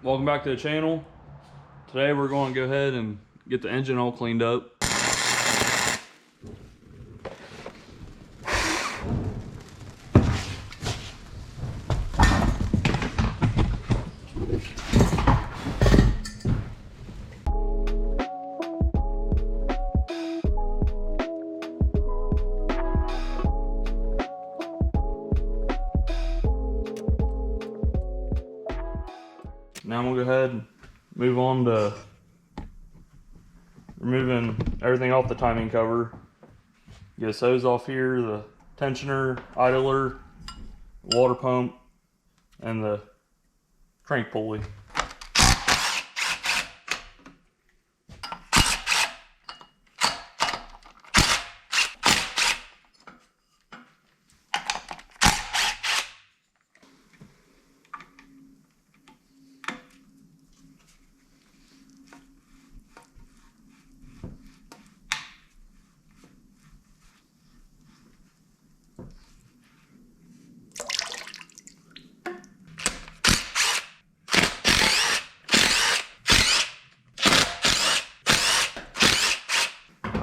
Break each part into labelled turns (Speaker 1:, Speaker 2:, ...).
Speaker 1: Welcome back to the channel. Today we're going to go ahead and get the engine all cleaned up. Now I'm going to go ahead and move on to removing everything off the timing cover. Get this hose off here, the tensioner, idler, water pump, and the crank pulley.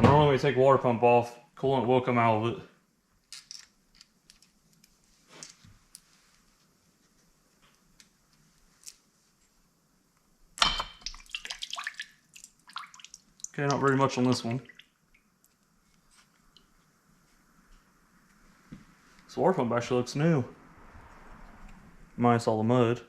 Speaker 1: Normally when we take water pump off, coolant will come out of it. Okay, not very much on this one. This water pump actually looks new, minus all the mud.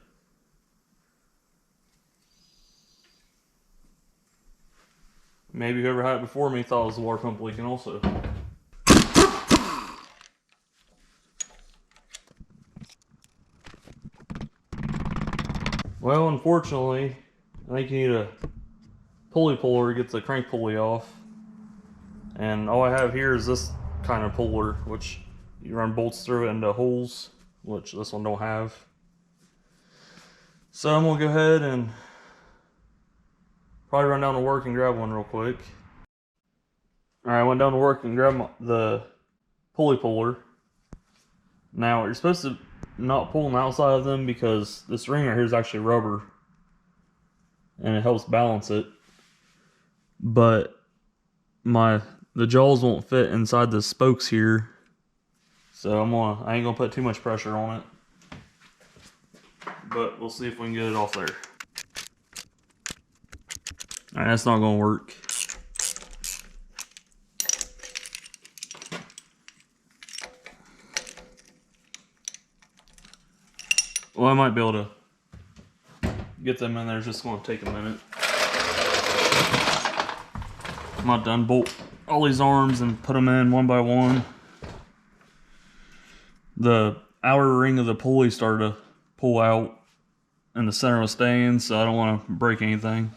Speaker 1: Maybe whoever had it before me thought it was the water pump leaking also. Well, unfortunately, I think you need a pulley puller to get the crank pulley off. And all I have here is this kind of puller, which you run bolts through it into holes, which this one don't have. So I'm gonna go ahead and probably run down to work and grab one real quick. Alright, I went down to work and grabbed the pulley puller. Now, you're supposed to not pull on the outside of them because this ring right here is actually rubber. And it helps balance it. But the jaws won't fit inside the spokes here. So I ain't gonna put too much pressure on it. But we'll see if we can get it off there. Alright, that's not gonna work. Well, I might be able to get them in there. It's just gonna take a minute. I'm not done. Bolt all these arms and put them in one by one. The outer ring of the pulley started to pull out and the center was staying, so I don't want to break anything.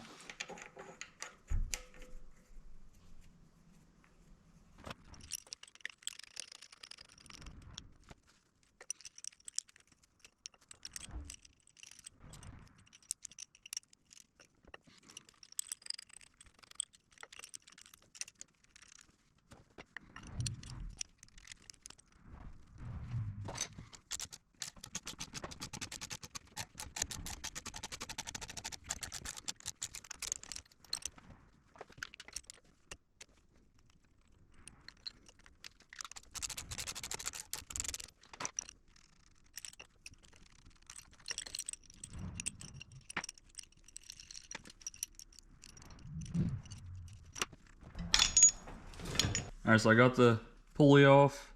Speaker 1: Alright, so I got the pulley off.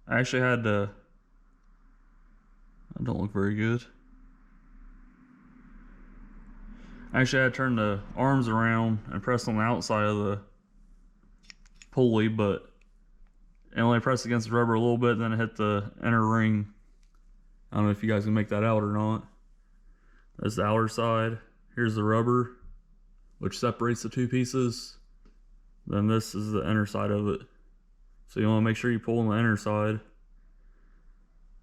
Speaker 1: I actually had to... That don't look very good. I actually had to turn the arms around and press on the outside of the pulley, but it only pressed against the rubber a little bit, then it hit the inner ring. I don't know if you guys can make that out or not. That's the outer side. Here's the rubber, which separates the two pieces. Then this is the inner side of it. So you want to make sure you pull on the inner side.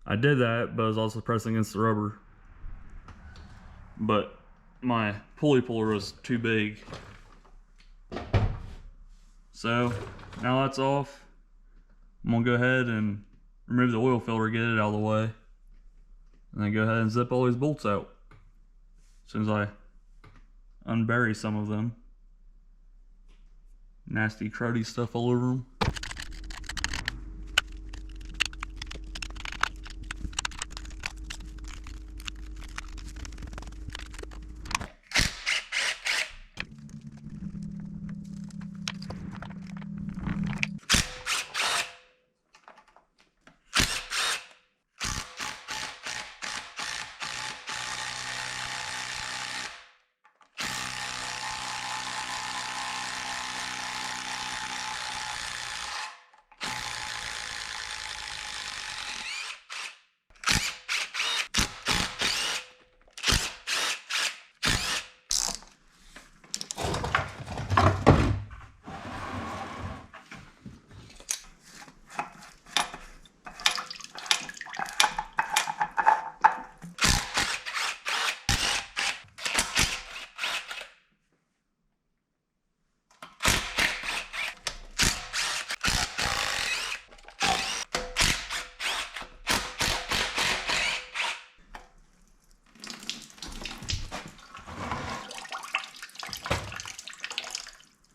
Speaker 1: I did that, but I was also pressing against the rubber. But my pulley puller was too big. So now that's off. I'm gonna go ahead and remove the oil filter, get it out of the way. And then go ahead and zip all these bolts out. as soon as I unbury some of them. Nasty cruddy stuff all over them.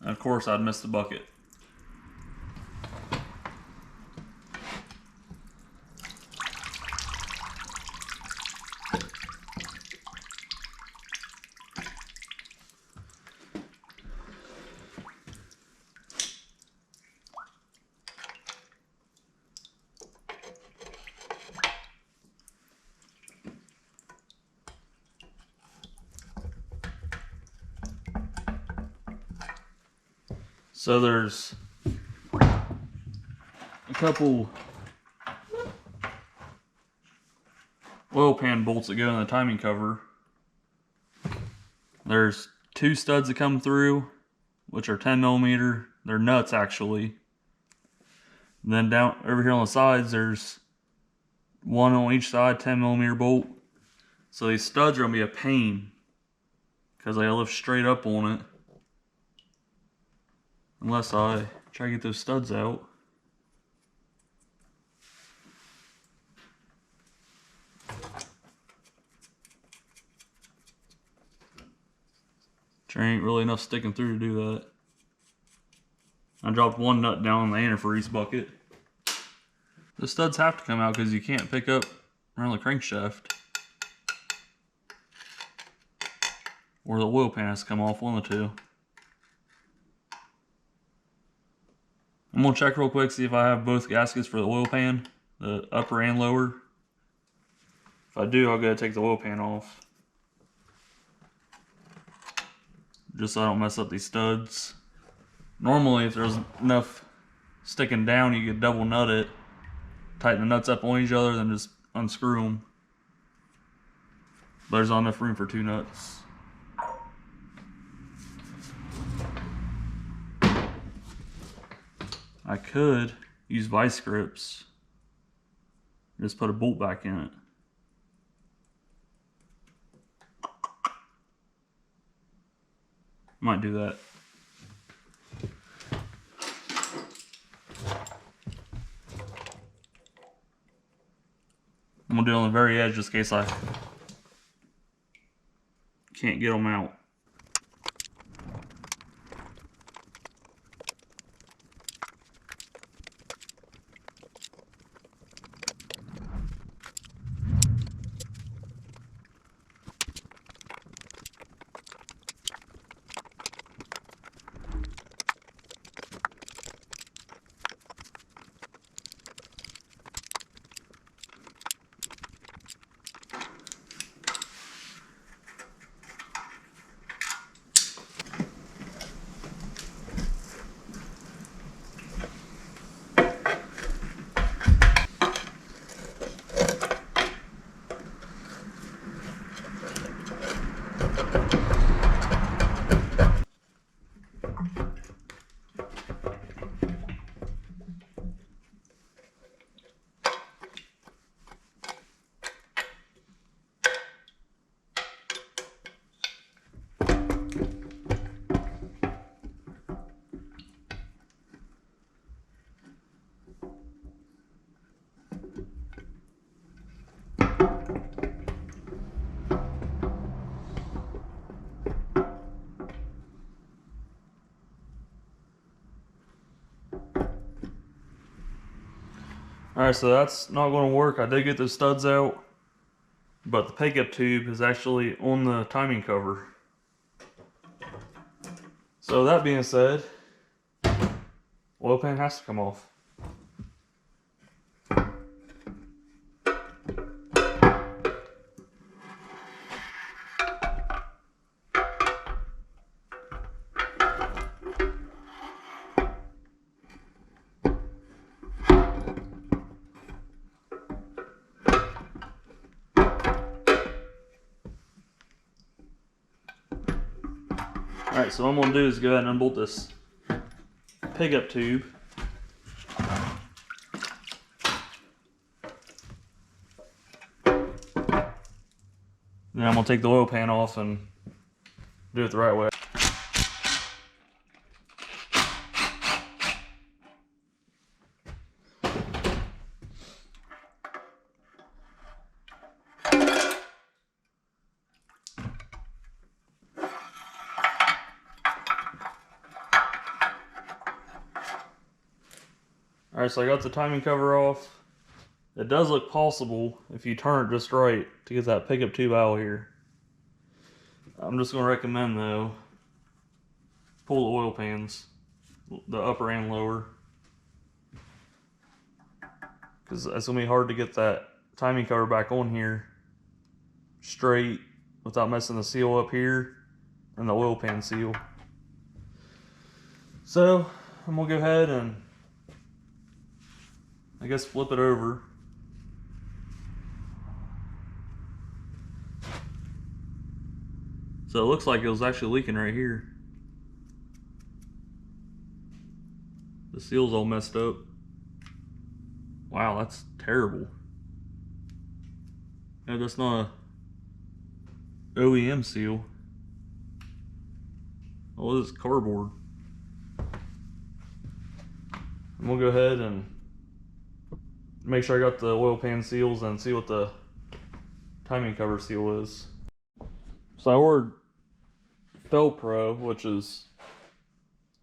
Speaker 1: And of course, I'd missed the bucket. So there's a couple oil pan bolts that go in the timing cover. There's 2 studs that come through, which are 10mm. They're nuts actually. And then down over here on the sides, there's 1 on each side, 10mm bolt. So these studs are gonna be a pain because they lift straight up on it. Unless I try to get those studs out. There ain't really enough sticking through to do that. I dropped 1 nut down in the antifreeze bucket. The studs have to come out because you can't pick up around the crankshaft. Or the oil pan has to come off, one of the two. I'm gonna check real quick, see if I have both gaskets for the oil pan, the upper and lower. If I do, I'll go take the oil pan off. Just so I don't mess up these studs. Normally, if there's enough sticking down, you could double nut it, tighten the nuts up on each other, then just unscrew them. But there's not enough room for 2 nuts. I could use vice grips. Just put a bolt back in it. Might do that. I'm gonna do it on the very edge just in case I can't get them out. Alright, so that's not going to work. I did get the studs out, but the pickup tube is actually on the timing cover. So that being said, oil pan has to come off. Alright, so what I'm going to do is go ahead and unbolt this pickup tube. Then I'm going to take the oil pan off and do it the right way. Alright, so I got the timing cover off. It does look possible if you turn it just right to get that pickup tube out of here. I'm just going to recommend though, pull the oil pans, the upper and lower, because it's going to be hard to get that timing cover back on here straight without messing the seal up here and the oil pan seal. So I'm going to go ahead and I guess flip it over. So it looks like it was actually leaking right here. The seal's all messed up. Wow, that's terrible. No, that's not a OEM seal. Oh, this is cardboard. I'm gonna go ahead and make sure I got the oil pan seals and see what the timing cover seal is. So I ordered Pro, which is,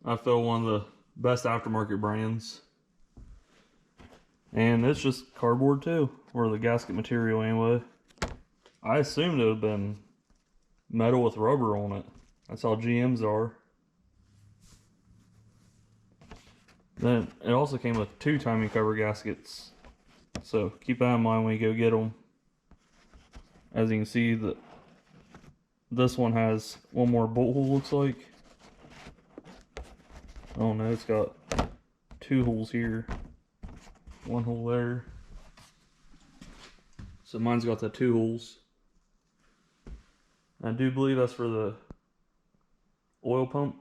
Speaker 1: I feel, one of the best aftermarket brands. And it's just cardboard too, or the gasket material anyway. I assumed it would have been metal with rubber on it. That's how GMs are. Then it also came with 2 timing cover gaskets. So keep that in mind when you go get them. As you can see, this one has one more bolt hole, looks like. Oh no, it's got 2 holes here. 1 hole there. So mine's got the 2 holes. I do believe that's for the oil pump.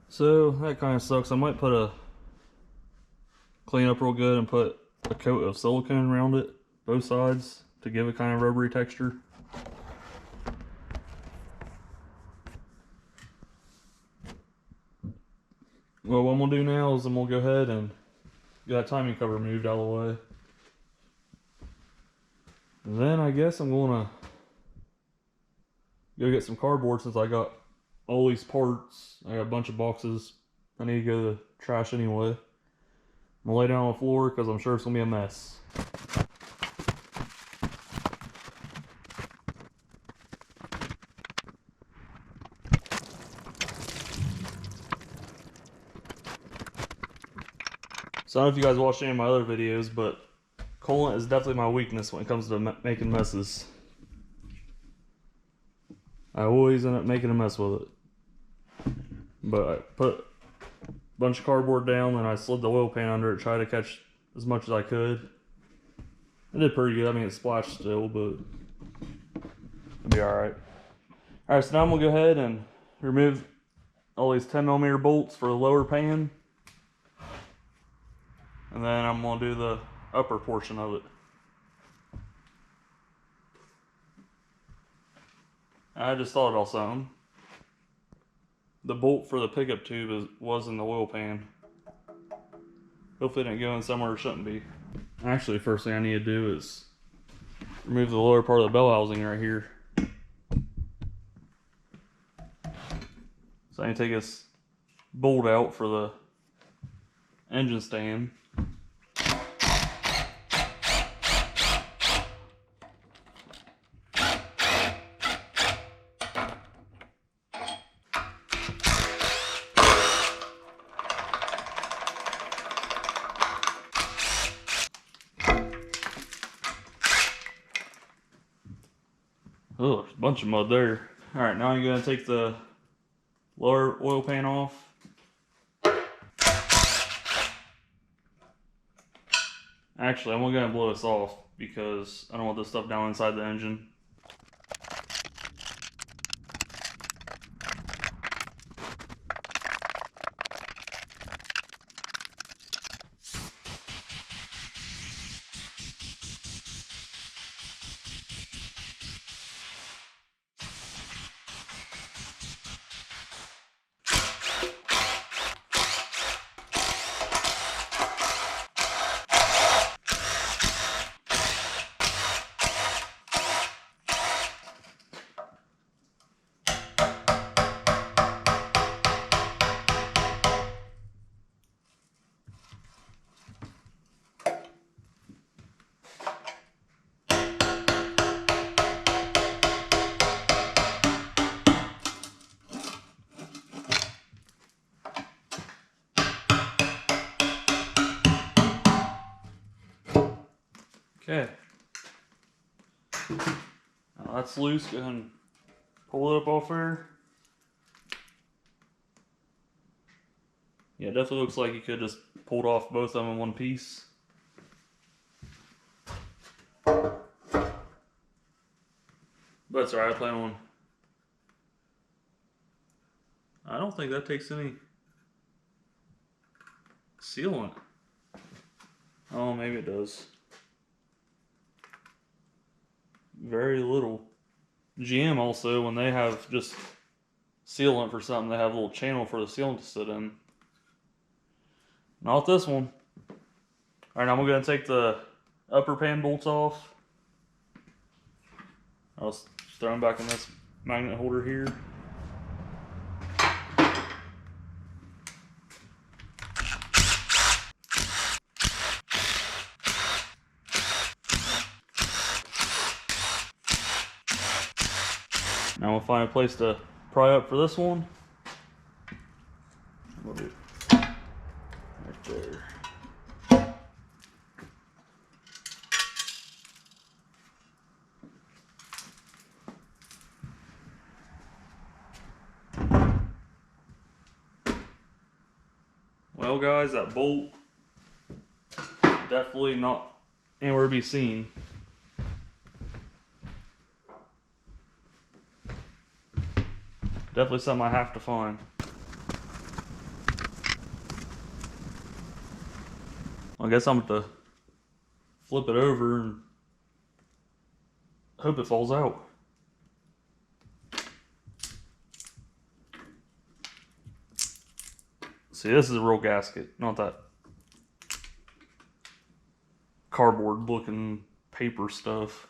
Speaker 1: So that kind of sucks. I might clean up real good and put a coat of silicone around it, both sides, to give it kind of rubbery texture. Well, what I'm gonna do now is I'm gonna go ahead and get that timing cover moved out of the way. And then I guess I'm gonna go get some cardboard since I got all these parts. I got a bunch of boxes. I need to go to the trash anyway. I'm gonna lay down on the floor because I'm sure it's gonna be a mess. So I don't know if you guys watched any of my other videos, but coolant is definitely my weakness when it comes to making messes. I always end up making a mess with it. But I put a bunch of cardboard down and I slid the oil pan under it, tried to catch as much as I could. It did pretty good. I mean, it splashed still, but it'll be alright. Alright, so now I'm going to go ahead and remove all these 10mm bolts for the lower pan. And then I'm going to do the upper portion of it. I just thought about something. The bolt for the pickup tube was in the oil pan. Hopefully it didn't go in somewhere it shouldn't be. Actually, first thing I need to do is remove the lower part of the bell housing right here. I need to take this bolt out for the engine stand. Oh, there's a bunch of mud there. All right, now I'm gonna take the lower oil pan off. Actually, I'm gonna blow this off because I don't want this stuff down inside the engine. Okay. Now that's loose. Go ahead and pull it up off there. Yeah, it definitely looks like you could just pulled off both of them in one piece. But it's alright, I plan on. I don't think that takes any sealant. Oh, maybe it does. Very little. GM also, when they have just sealant for something, they have a little channel for the sealant to sit in. Not this one. Alright, now I'm going to take the upper pan bolts off. I'll just throw them back in this magnet holder here. Now we'll find a place to pry up for this one. We'll do it right there. Well guys, that bolt definitely not anywhere to be seen. Definitely something I have to find. I guess I'm going to flip it over and hope it falls out. See, this is a real gasket, not that cardboard looking paper stuff.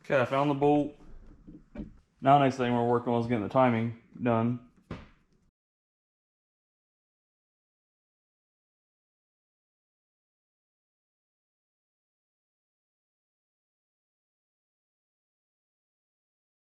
Speaker 1: Okay, I found the bolt. Now next thing we're working on is getting the timing done.